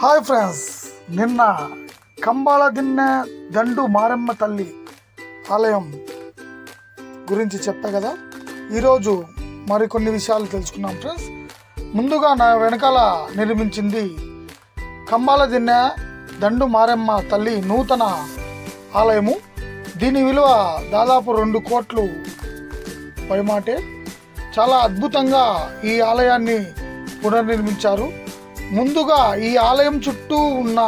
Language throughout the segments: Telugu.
హాయ్ ఫ్రెండ్స్, నిన్న కంబాల దిన్నె దండు మారెమ్మ తల్లి ఆలయం గురించి చెప్పా కదా. ఈరోజు మరికొన్ని విషయాలు తెలుసుకున్నాం ఫ్రెండ్స్. ముందుగా నా వెనకాల నిర్మించింది కంబాల దిన్నె దండు మారెమ్మ తల్లి నూతన ఆలయము. దీని విలువ దాదాపు 2 కోట్లు పైమాటే. చాలా అద్భుతంగా ఈ ఆలయాన్ని పునర్నిర్మించారు. ముందుగా ఈ ఆలయం చుట్టూ ఉన్న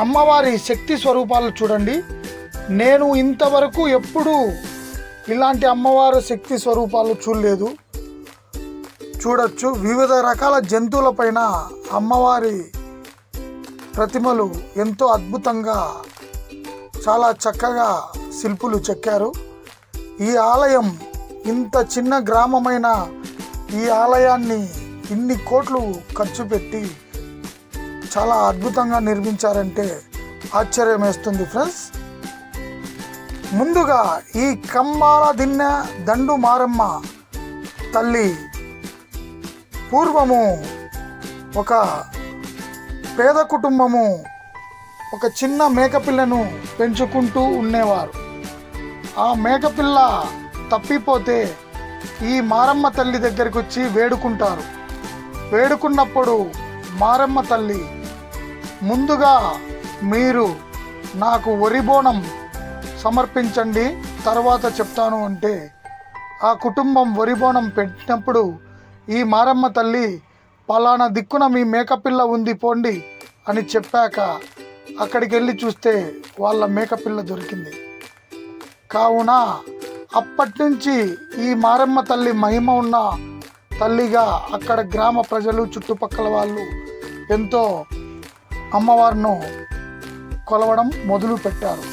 అమ్మవారి శక్తి స్వరూపాలు చూడండి. నేను ఇంతవరకు ఎప్పుడూ ఇలాంటి అమ్మవారి శక్తి స్వరూపాలు చూడలేదు. చూడొచ్చు, వివిధ రకాల జంతువులపైన అమ్మవారి ప్రతిమలు ఎంతో అద్భుతంగా చాలా చక్కగా శిల్పులు చెక్కారు. ఈ ఆలయం ఇంత చిన్న గ్రామమైన ఈ ఆలయాన్ని ఇన్ని కోట్లు ఖర్చు పెట్టి చాలా అద్భుతంగా నిర్మించారంటే ఆశ్చర్యం వేస్తుంది ఫ్రెండ్స్. ముందుగా ఈ కంబాల దిన్నె దండు మారెమ్మ తల్లి పూర్వము ఒక పేద కుటుంబము ఒక చిన్న మేకపిల్లను పెంచుకుంటూ ఉండేవారు. ఆ మేకపిల్ల తప్పిపోతే ఈ మారెమ్మ తల్లి దగ్గరికి వచ్చి వేడుకుంటారు. వేడుకున్నప్పుడు మారెమ్మ తల్లి ముందుగా మీరు నాకు వరి బోనం సమర్పించండి, తర్వాత చెప్తాను అంటే ఆ కుటుంబం వరి బోనం పెట్టినప్పుడు ఈ మారెమ్మ తల్లి పలానా దిక్కున మీ మేకపిల్ల ఉంది పోండి అని చెప్పాక అక్కడికి వెళ్ళి చూస్తే వాళ్ళ మేకపిల్ల దొరికింది. కావున అప్పటి నుంచి ఈ మారెమ్మ తల్లి మహిమ ఉన్న తల్లిగా అక్కడ గ్రామ ప్రజలు చుట్టుపక్కల వాళ్ళు ఎంతో అమ్మవారిను కొలవడం మొదలు పెట్టారు.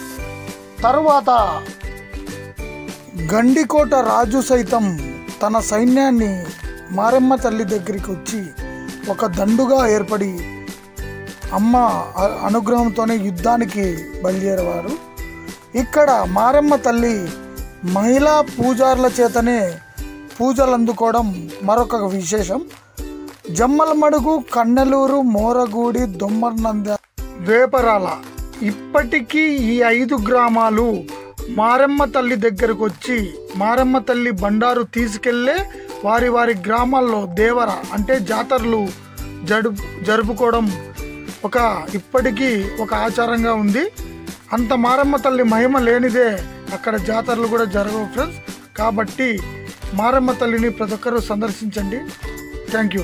తరువాత గండికోట రాజు సైతం తన సైన్యాన్ని మారెమ్మ తల్లి దగ్గరికి వచ్చి ఒక దండుగా ఏర్పడి అమ్మ అనుగ్రహంతోనే యుద్ధానికి బయలుదేరేవారు. ఇక్కడ మారెమ్మ తల్లి మహిళా పూజారుల చేతనే పూజలు అందుకోవడం మరొక విశేషం. జమ్మలమడుగు, కన్నెలూరు, మోరగూడి, దొమ్మర్నంద, వేపరాల ఇప్పటికీ ఈ 5 గ్రామాలు మారెమ్మ తల్లి దగ్గరకు వచ్చి మారెమ్మ తల్లి బండారు తీసుకెళ్లే వారి వారి గ్రామాల్లో దేవర అంటే జాతరలు జరుపుకోవడం ఇప్పటికీ ఒక ఆచారంగా ఉంది. అంత మారెమ్మ తల్లి మహిమ లేనిదే అక్కడ జాతరలు కూడా జరగవు ఫ్రెండ్స్. కాబట్టి మారెమ్మ తల్లిని ప్రతి ఒక్కరూ సందర్శించండి. Thank you.